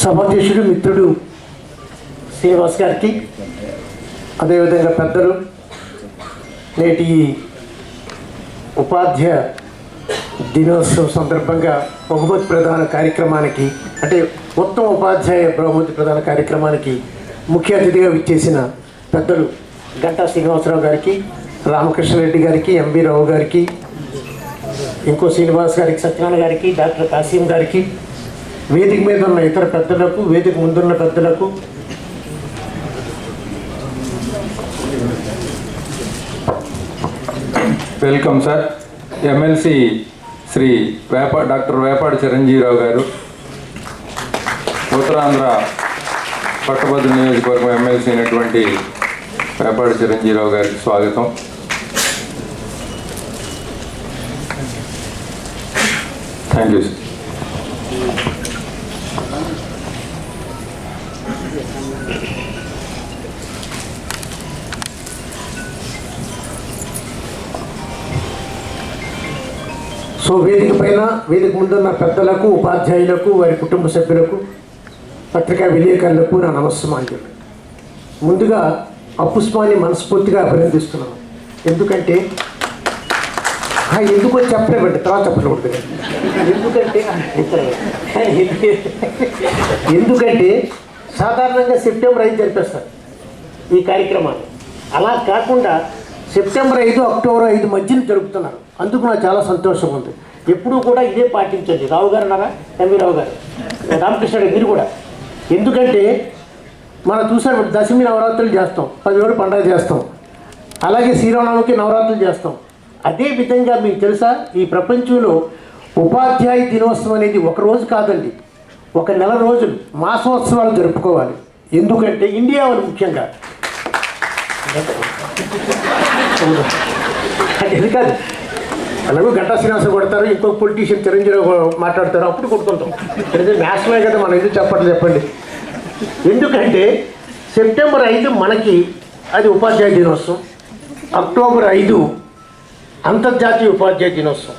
సభాధ్యక్షుడు మిత్రుడు శ్రీనివాస్ గారికి, అదేవిధంగా పెద్దలు, నేటి ఉపాధ్యాయ దినోత్సవం సందర్భంగా బహుమతి ప్రదాన కార్యక్రమానికి, అంటే ఉత్తమ ఉపాధ్యాయ బహుమతి ప్రదాన కార్యక్రమానికి ముఖ్య అతిథిగా విచ్చేసిన పెద్దలు గంటా శ్రీనివాసరావు గారికి, రామకృష్ణారెడ్డి గారికి, ఎంబీ రావు గారికి, ఇంకో శ్రీనివాస్ గారికి, సత్యనారాయణ గారికి, డాక్టర్ కాసిం గారికి, వేదిక మీద ఉన్న ఇతర పెద్దలకు, వేదిక ముందున్న పెద్దలకు, welcome sir. MLC Shri doctor Vepadi Chiranjeevi Rao గారు, ఉత్తరాంధ్ర పట్టభద్రుల నియోజకవర్గం ఎమ్మెల్సీ అయినటువంటి వేపాడి చిరంజీవిరావు గారికి స్వాగతం. Thank you sir. సో వేదిక పైన, వేదిక ముందున్న పెద్దలకు, ఉపాధ్యాయులకు, వారి కుటుంబ సభ్యులకు, పత్రికా విలేకరులకు నా నమస్కారం. ముందుగా అపుష్పాన్ని మనస్ఫూర్తిగా అభినందిస్తున్నాను. ఎందుకంటే ఎందుకో చెప్పలేమండి, తర్వాత చెప్పకూడదు. ఎందుకంటే సాధారణంగా సెప్టెంబర్ 5 జరిపేస్తారు ఈ కార్యక్రమాన్ని. అలా కాకుండా సెప్టెంబర్ 5, అక్టోబర్ 5 మధ్యన జరుపుతున్నారు. అందుకు నాకు చాలా సంతోషం ఉంది. ఎప్పుడూ కూడా ఇదే పాటించండి. రావు గారు అన్నారా, ఎంవీ రావు గారు, రామకృష్ణుడు మీరు కూడా. ఎందుకంటే మనం చూసారు, దశమి నవరాత్రులు చేస్తాం, 10 రోజులు పండుగ చేస్తాం, అలాగే శ్రీరామనవమికి నవరాత్రులు చేస్తాం. అదేవిధంగా మీకు తెలుసా, ఈ ప్రపంచంలో ఉపాధ్యాయ దినోత్సవం అనేది ఒక రోజు కాదండి, ఒక నెల రోజులు మాసోత్సవాలు జరుపుకోవాలి. ఎందుకంటే ఇండియా వాళ్ళు ముఖ్యంగా అది కాదు, అలాగే గంటా శ్రీనివాస కొడతారు, ఇంకొక పొలిటీషియన్ చిరంజీవి మాట్లాడతారు, అప్పుడు కొట్టుకుంటాం. నేషనల్ కదా, మనం ఎందుకు చెప్పండి. ఎందుకంటే సెప్టెంబర్ 5 మనకి అది ఉపాధ్యాయ దినోత్సవం, అక్టోబర్ 5 అంతర్జాతీయ ఉపాధ్యాయ దినోత్సవం.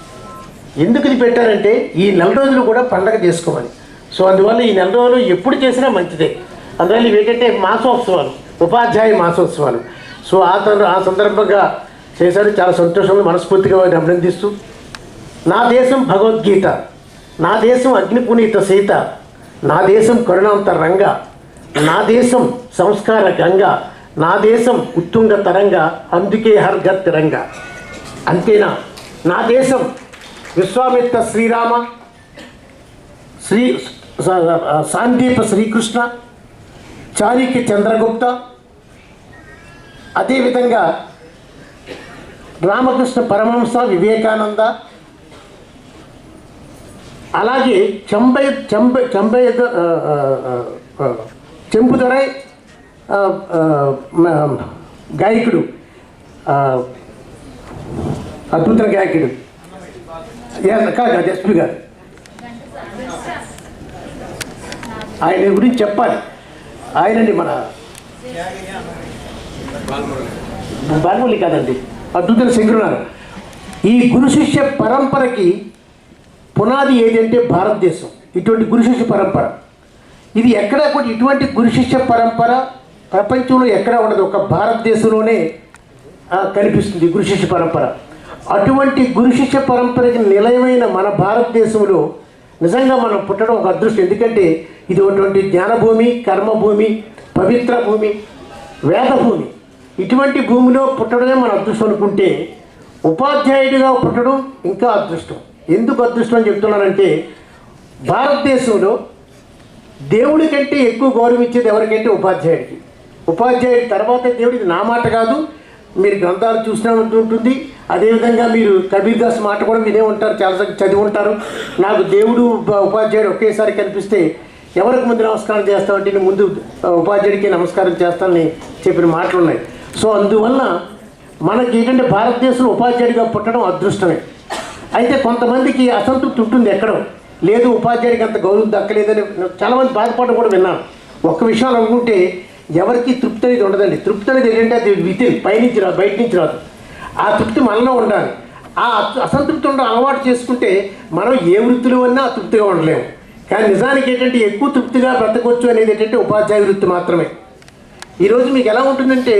ఎందుకు ఇది పెట్టారంటే ఈ నెల రోజులు కూడా పండగ చేసుకోవాలి. సో అందువల్ల ఈ నెల రోజులు ఎప్పుడు చేసినా మంచిదే. అందువల్ల ఇవి ఏంటంటే మాసోత్సవాలు, ఉపాధ్యాయ మాసోత్సవాలు. సో ఆ సందర్భంగా చేశారు. చాలా సంతోషంగా మనస్ఫూర్తిగా వారిని అభినందిస్తూ, నా దేశం భగవద్గీత, నా దేశం అగ్నిపునీత సీత, నా దేశం కరుణాంత రంగ, నా దేశం సంస్కార గంగ, నా దేశం ఉత్తుంగ తరంగ, అందుకే హర్ఘర్ తిరంగ. అంతేనా? నా దేశం విశ్వామిత్ర శ్రీరామ, సాందీప శ్రీకృష్ణ, చాణక్య చంద్రగుప్త, అదేవిధంగా రామకృష్ణ పరమహంస, వివేకానంద, అలాగే చెంపుదొరై గాయకుడు, అద్భుత గాయకుడు కాదు ఎస్పీ గారు, ఆయన గురించి చెప్పాలి. ఆయనండి మన బాలమురళి కాదండి, అద్భుత సింగరున్నారు. ఈ గురు శిష్య పరంపరకి పునాది ఏదంటే భారతదేశం. ఇటువంటి గురు శిష్య పరంపర ఇది ఎక్కడ కూడా, ఇటువంటి గురు శిష్య పరంపర ప్రపంచంలో ఎక్కడా ఉండదు, ఒక భారతదేశంలోనే కనిపిస్తుంది గురు శిష్య పరంపర. అటువంటి గురు శిష్య పరంపరకి నిలయమైన మన భారతదేశంలో నిజంగా మనం పుట్టడం ఒక అదృష్టం. ఎందుకంటే ఇది ఒకటువంటి జ్ఞానభూమి, కర్మభూమి, పవిత్ర భూమి, వేదభూమి. ఇటువంటి భూమిలో పుట్టడమే మన అదృష్టం అనుకుంటే, ఉపాధ్యాయుడిగా పుట్టడం ఇంకా అదృష్టం. ఎందుకు అదృష్టం అని చెప్తున్నానంటే, భారతదేశంలో దేవుడి కంటే ఎక్కువ గౌరవించేది ఎవరికంటే ఉపాధ్యాయుడికి. ఉపాధ్యాయుడి తర్వాత దేవుడికి నా మాట కాదు, మీరు గ్రంథాలు చూసినా ఉంటుంది. అదేవిధంగా మీరు కబీర్ దాస్ మాట కూడా వినే ఉంటారు, చాలాసార్లు చదివి ఉంటారు. నాకు దేవుడు ఉపాధ్యాయుడు ఒకేసారి కనిపిస్తే ఎవరికి ముందు నమస్కారం చేస్తామంటే నేను ముందు ఉపాధ్యాయుడికి నమస్కారం చేస్తానని చెప్పిన మాటలు ఉన్నాయి. సో అందువల్ల మనకి ఏంటంటే భారతదేశంలో ఉపాధ్యాయుడిగా పుట్టడం అదృష్టమే. అయితే కొంతమందికి అసంతృప్తి ఉంటుంది, ఎక్కడం లేదు, ఉపాధ్యాయుడికి అంత గౌరవం దక్కలేదని చాలామంది బాధపడడం కూడా విన్నాను. ఒక్క విషయాలు అనుకుంటే ఎవరికి తృప్తి అనేది ఉండదండి. తృప్తి అనేది ఏంటంటే అది వితిన్, పైనుంచి రాదు, బయట నుంచి రాదు. ఆ తృప్తి మనలో ఉండాలి. ఆ అసంతృప్తి ఉండడం అలవాటు చేసుకుంటే మనం ఏ వృత్తిలో ఉన్నా తృప్తిగా ఉండలేము. కానీ నిజానికి ఏంటంటే ఎక్కువ తృప్తిగా బ్రతకొచ్చు అనేది ఏంటంటే ఉపాధ్యాయ వృత్తి మాత్రమే. ఈరోజు మీకు ఎలా ఉంటుందంటే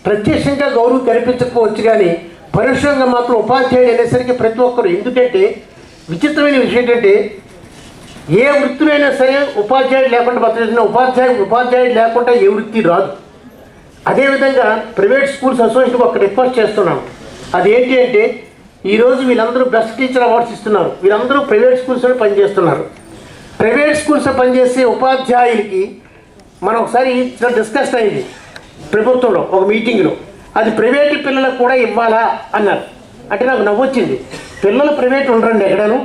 ప్రత్యక్షంగా గౌరవం కనిపించకపోవచ్చు, కానీ పరోక్షంగా మాత్రం ఉపాధ్యాయుడు అనేసరికి ప్రతి ఒక్కరు, ఎందుకంటే విచిత్రమైన విషయం ఏంటంటే ఏ వృత్తిలో అయినా సరే ఉపాధ్యాయుడు లేకుండా బతకలేసిన ఉపాధ్యాయుడు లేకుండా ఏ వృత్తి రాదు. అదేవిధంగా ప్రైవేట్ స్కూల్స్ అసోసియేషన్కి ఒక రిక్వెస్ట్ చేస్తున్నాను. అదేంటి అంటే ఈరోజు వీళ్ళందరూ బెస్ట్ టీచర్ అవార్డ్స్ ఇస్తున్నారు. వీళ్ళందరూ ప్రైవేట్ స్కూల్స్లో పనిచేస్తున్నారు. ప్రైవేట్ స్కూల్స్లో పనిచేసే ఉపాధ్యాయులకి మనం ఒకసారి డిస్కస్ అయింది ప్రభుత్వంలో ఒక మీటింగ్లో. అది ప్రైవేటు పిల్లలకు కూడా ఇవ్వాలా అన్నారు. అంటే నాకు నవ్వొచ్చింది. పిల్లలు ప్రైవేట్ ఉండరండి ఎక్కడను,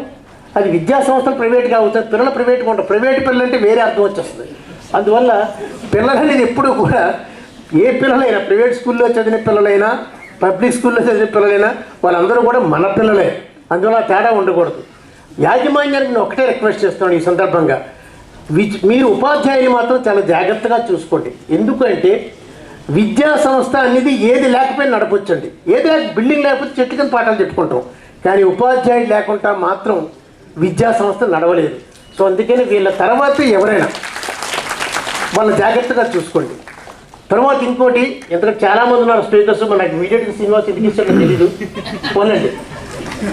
అది విద్యా సంస్థలు ప్రైవేట్గా అవుతుంది, పిల్లలు ప్రైవేట్గా ఉంటారు. ప్రైవేట్ పిల్లలు అంటే వేరే అర్థం వచ్చేస్తుంది. అందువల్ల పిల్లలు అనేది ఎప్పుడూ కూడా ఏ పిల్లలైనా, ప్రైవేట్ స్కూల్లో చదివిన పిల్లలైనా పబ్లిక్ స్కూల్లో చదివిన పిల్లలైనా వాళ్ళందరూ కూడా మన పిల్లలే. అందువల్ల తేడా ఉండకూడదు. యాజమాన్యానికి నేను ఒకటే రిక్వెస్ట్ చేస్తున్నాను ఈ సందర్భంగా, మీరు ఉపాధ్యాయులు మాత్రం చాలా జాగ్రత్తగా చూసుకోండి. ఎందుకంటే విద్యా సంస్థ అనేది ఏది లేకపోయినా నడపొచ్చండి. ఏది బిల్డింగ్ లేకపోతే చెట్టు కింద పాఠాలు చెప్పుకుంటాం, కానీ ఉపాధ్యాయులు లేకుండా మాత్రం విద్యా సంస్థ నడవలేదు. సో అందుకని వీళ్ళ తర్వాత ఎవరైనా వాళ్ళ జాగ్రత్తగా చూసుకోండి. తర్వాత ఇంకోటి, ఎందుకంటే చాలామంది ఉన్నారు స్పీకర్స్, మనకి ఇమీడియట్గా శ్రీనివాస్ ఎందుకు ఇస్తాడో తెలీదు. పోనండి,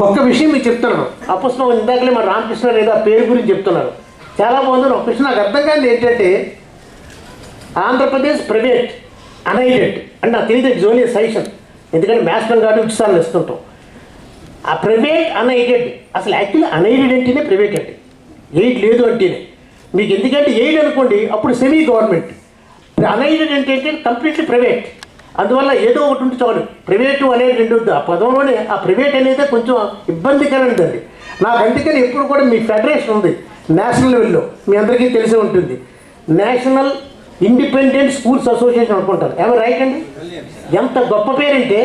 ఒక్క విషయం మీకు చెప్తున్నాను. అపుష్పం ఇందాకలే మన రామకృష్ణ లేదా పేరు గురించి చెప్తున్నారు. చాలా బాగుంది. ఒక విషయం నాకు అర్థం కాదు ఏంటంటే ఆంధ్రప్రదేశ్ ప్రైవేట్ అన్ఎయిడెడ్ అంటే నాకు తెలియదు, ఇట్స్ ఓన్లీ సజెషన్, ఎందుకంటే మ్యాథ్స్ కాబట్టి ఉచితాలు ఇస్తుంటాం. ఆ ప్రైవేట్ అన్ఎయిడెడ్, అసలు యాక్చువల్లీ అన్ఎయిడెడ్ అంటేనే ప్రైవేట్ అండి, ఎయిడ్ లేదు అంటేనే. మీకు ఎందుకంటే ఎయిడ్ అనుకోండి అప్పుడు సెమీ గవర్నమెంట్, అన్ఎయిడెడ్ అంటే కంప్లీట్లీ ప్రైవేట్. అందువల్ల ఏదో ఒకటి ఉంటే చాలు. ప్రైవేటు అనేది రెండు ఆ పదంలోనే ఆ ప్రైవేట్ అనేది కొంచెం ఇబ్బందికరమైనదండి నాకు. అందుకని ఎప్పుడు కూడా మీ ఫెడరేషన్ ఉంది నేషనల్ లెవెల్లో, మీ అందరికీ తెలిసే ఉంటుంది, నేషనల్ ఇండిపెండెంట్ స్కూల్స్ అసోసియేషన్ అనుకుంటారు. ఏమో రైట్ అండి? ఎంత గొప్ప పేరంటే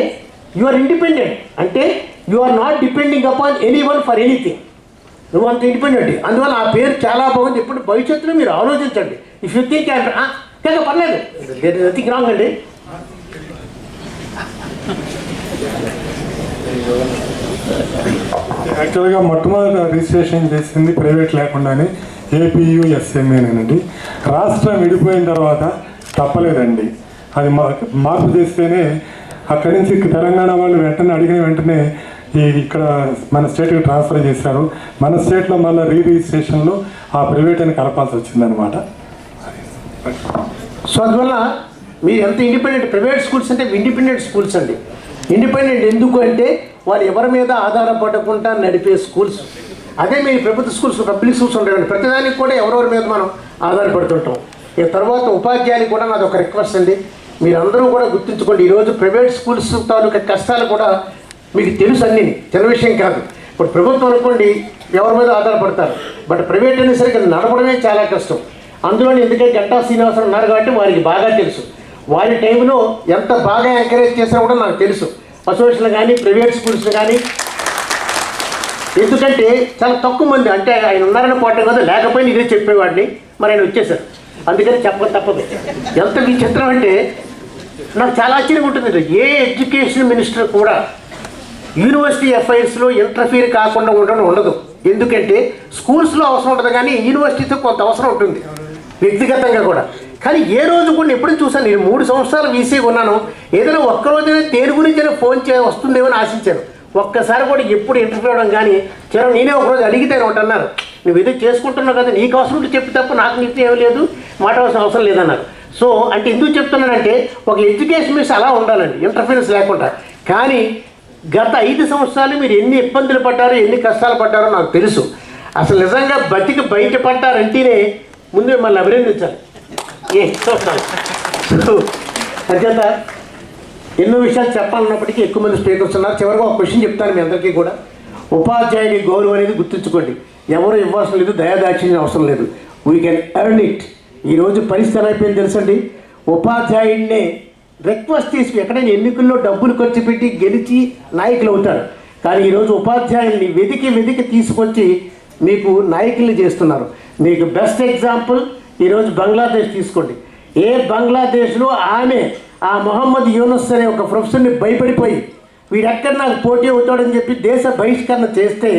యు ఆర్ ఇండిపెండెంట్, అంటే you are not depending upon anyone for anything. నువ్వు అంత ఇండిపెండెంట్. అందువల్ల ఆ పేరు చాలా బాగుంది. ఎప్పుడు భవిష్యత్తులో మీరు ఆలోచించండి. ఇఫ్ యూ థింక్ కాక పర్లేదు, నథింగ్ రాంగ్ అండి. యాక్చువల్గా మొట్టమొదటి రిజిస్ట్రేషన్ చేసింది ప్రైవేట్ లేకుండానే ఏపీయుఎస్ఎంఏనండి. రాష్ట్రం విడిపోయిన తర్వాత తప్పలేదండి, అది మార్పు చేస్తేనే అక్కడి నుంచి తెలంగాణ వాళ్ళు వెంటనే అడిగిన వెంటనే ఇక్కడ మన స్టేట్కి ట్రాన్స్ఫర్ చేశారు. మన స్టేట్లో మళ్ళీ రిజిస్ట్రేషన్లో ఆ ప్రైవేట్ అని కలపాల్సి వచ్చిందనమాట. సో అందువల్ల మీరు ఎంత ఇండిపెండెంట్, ప్రైవేట్ స్కూల్స్ అంటే ఇండిపెండెంట్ స్కూల్స్ అండి. ఇండిపెండెంట్ ఎందుకు అంటే వాళ్ళు ఎవరి మీద ఆధారపడకుండా నడిపే స్కూల్స్. అదే మీరు ప్రభుత్వ స్కూల్స్, పబ్లిక్ స్కూల్స్ ఉండేవండి, ప్రతిదానికి కూడా ఎవరెవరి మీద మనం ఆధారపడుతుంటాం. ఇక తర్వాత ఉపాధ్యాయులకు కూడా నాది ఒక రిక్వెస్ట్ అండి, మీరందరూ కూడా గుర్తుంచుకోండి. ఈరోజు ప్రైవేట్ స్కూల్స్ తాలూకా కష్టాలు కూడా మీకు తెలుసు, అన్నీ చిన్న విషయం కాదు. ఇప్పుడు ప్రభుత్వం అనుకోండి ఎవరి మీద ఆధారపడతారు, బట్ ప్రైవేట్ అనేసరికి నడపడమే చాలా కష్టం. అందులో ఎందుకంటే గంటా శ్రీనివాసరావు ఉన్నారు కాబట్టి వారికి బాగా తెలుసు. వారి టైంలో ఎంత బాగా ఎంకరేజ్ చేసినా కూడా నాకు తెలుసు, అసోసియేషన్లు కానీ ప్రైవేట్ స్కూల్స్ కానీ. ఎందుకంటే చాలా తక్కువ మంది, అంటే ఆయన ఉన్నారని పోవటం కదా, లేకపోయినా ఇదే చెప్పేవాడిని, మరి ఆయన వచ్చేసారు, అందుకని చెప్పక తప్పదు. ఎంత విచిత్రం అంటే నాకు చాలా ఆశ్చర్యం ఉంటుంది. ఏ ఎడ్యుకేషన్ మినిస్టర్ కూడా యూనివర్సిటీ అఫైర్స్లో ఇంటర్ఫీర్ కాకుండా ఉండదు. ఎందుకంటే స్కూల్స్లో అవసరం ఉంటుంది, కానీ యూనివర్సిటీతో కొంత అవసరం ఉంటుంది వ్యక్తిగతంగా కూడా. కానీ ఏ రోజు కూడా ఎప్పుడు చూసాను, నేను 3 సంవత్సరాలు వీసీ ఉన్నాను, ఏదైనా ఒక్కరోజైనా దేని గురించి ఫోన్ వస్తుందేమో అని ఆశించాను. ఒక్కసారి కూడా ఎప్పుడు ఇంటర్వ్యూ అవ్వడం కానీ చివరి నేనే ఒకరోజు అడిగితే ఒకటన్నారు, నువ్వు ఏదో చేసుకుంటున్నావు కదా, నీకు అవసరం ఉంటే చెప్పి తప్ప నాకు నీకు ఏం లేదు, మాట్లాడాల్సిన అవసరం లేదన్నారు. సో అంటే ఎందుకు చెప్తున్నానంటే ఒక ఎడ్యుకేషన్ మినిస్టర్ అలా ఉండాలండి, ఇంటర్ఫీరెన్స్ లేకుండా. కానీ గత 5 సంవత్సరాలు మీరు ఎన్ని ఇబ్బందులు పడ్డారో, ఎన్ని కష్టాలు పడ్డారో నాకు తెలుసు. అసలు నిజంగా బతికి బయటపడ్డారంటేనే ముందు మిమ్మల్ని అభినందించాలి. అత్యంత ఎన్నో విషయాలు చెప్పాలన్నప్పటికీ ఎక్కువ మంది స్పీకర్స్ ఉన్నారు. చివరిగా ఒక క్వశ్చన్ చెప్తాను మీ అందరికీ కూడా. ఉపాధ్యాయుని గౌరవం అనేది గుర్తుంచుకోండి, ఎవరు ఇవ్వాల్సిన లేదు, దయాదాక్షిణ్యం అవసరం లేదు, వీ కెన్ ఎర్న్ ఇట్. ఈరోజు పరిస్థితి అయిపోయింది తెలుసండి. ఉపాధ్యాయుడినే రిక్వెస్ట్ చేసి ఎక్కడైనా ఎన్నికల్లో డబ్బులు ఖర్చు పెట్టి గెలిచి నాయకులు అవుతారు, కానీ ఈరోజు ఉపాధ్యాయుల్ని వెతికి తీసుకొచ్చి మీకు నాయకుల్ని చేస్తున్నారు. మీకు బెస్ట్ ఎగ్జాంపుల్ ఈరోజు బంగ్లాదేశ్ తీసుకోండి. ఏ బంగ్లాదేశ్లో ఆమె ఆ మొహమ్మద్ యూనస్ అనే ఒక ప్రొఫెసర్ని భయపడిపోయి వీడెక్కడ నాకు పోటీ అవుతాడని చెప్పి దేశ బహిష్కరణ చేస్తే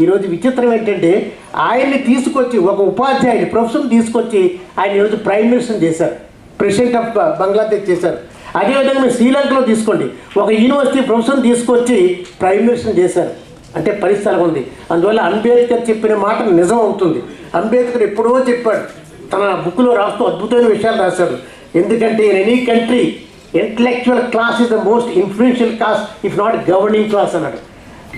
ఈరోజు విచిత్రం ఏంటంటే ఆయన్ని తీసుకొచ్చి ఒక ఉపాధ్యాయుని ప్రొఫెషన్ తీసుకొచ్చి ఆయన ఈరోజు ప్రైమ్ మినిస్టర్ చేశారు, ప్రెసిడెంట్ ఆఫ్ బంగ్లాదేశ్ చేశారు. అదేవిధంగా మీరు శ్రీలంకలో తీసుకోండి, ఒక యూనివర్సిటీ ప్రొఫెషన్ తీసుకొచ్చి ప్రైమ్ మినిస్టర్ చేశారు. అంటే పరిస్థితి అలా ఉంది. అందువల్ల అంబేద్కర్ చెప్పిన మాట నిజం అవుతుంది. అంబేద్కర్ ఎప్పుడో చెప్పాడు, తన బుక్లో రాస్తూ అద్భుతమైన విషయాలు రాశాడు. ఎందుకంటే in any country intellectual class is the most influential class if not governing class అన్నాడు.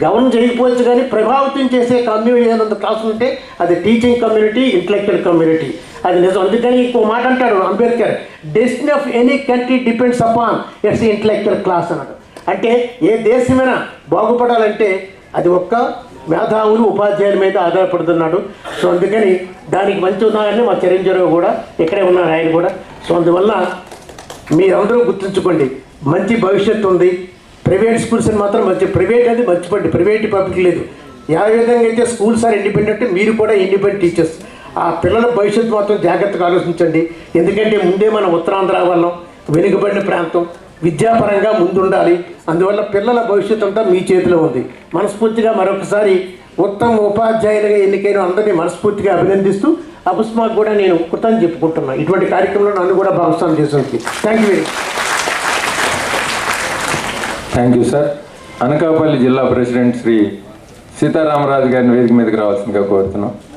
గవర్న్ చేయకపోవచ్చు కానీ ప్రభావితం చేసే కమ్యూనిటీ ఏదైనా క్లాస్ ఉంటే అది టీచింగ్ కమ్యూనిటీ, ఇంటలెక్చువల్ కమ్యూనిటీ. అది నిజం. అందుకని ఇంకో మాట అంటాడు Ambedkar, destiny of any country depends upon it's intellectual class అన్నాడు. అంటే ఏ దేశమైనా బాగుపడాలంటే అది ఒక్క మేధావులు ఉపాధ్యాయుల మీద ఆధారపడుతున్నాడు. సో అందుకని దానికి మంచి ఉన్నారని మా చిరంజీవి కూడా ఇక్కడే ఉన్నారు, ఆయన కూడా. సో అందువల్ల మీరందరూ గుర్తుంచుకోండి, మంచి భవిష్యత్తు ఉంది. ప్రైవేట్ స్కూల్స్ అని మాత్రం మంచి, ప్రైవేట్ అది మర్చిపోండి, ప్రైవేట్ పబ్లిక్ లేదు. ఏ విధంగా అయితే స్కూల్స్ ఆర్ ఇండిపెండెంట్, మీరు కూడా ఇండిపెండెంట్ టీచర్స్. ఆ పిల్లల భవిష్యత్తు మాత్రం జాగ్రత్తగా ఆలోచించండి. ఎందుకంటే ముందే మన ఉత్తరాంధ్ర వాళ్ళం, వెనుకబడిన ప్రాంతం, విద్యాపరంగా ముందుండాలి. అందువల్ల పిల్లల భవిష్యత్తు అంతా మీ చేతిలో ఉంది. మనస్ఫూర్తిగా మరొకసారి ఉత్తమ ఉపాధ్యాయులుగా ఎన్నికైన అందరినీ మనస్ఫూర్తిగా అభినందిస్తూ అబుస్మాకు కూడా నేను కృతజ్ఞతలు చెప్పుకుంటున్నాను. ఇటువంటి కార్యక్రమంలో నన్ను కూడా భాగస్వామ్యం చేసేందుకు thank you very much. Thank you sir. Anakapalli జిల్లా ప్రెసిడెంట్ శ్రీ సీతారామరాజు గారిని వేదిక మీదకి రావాల్సిందిగా కోరుతున్నాం.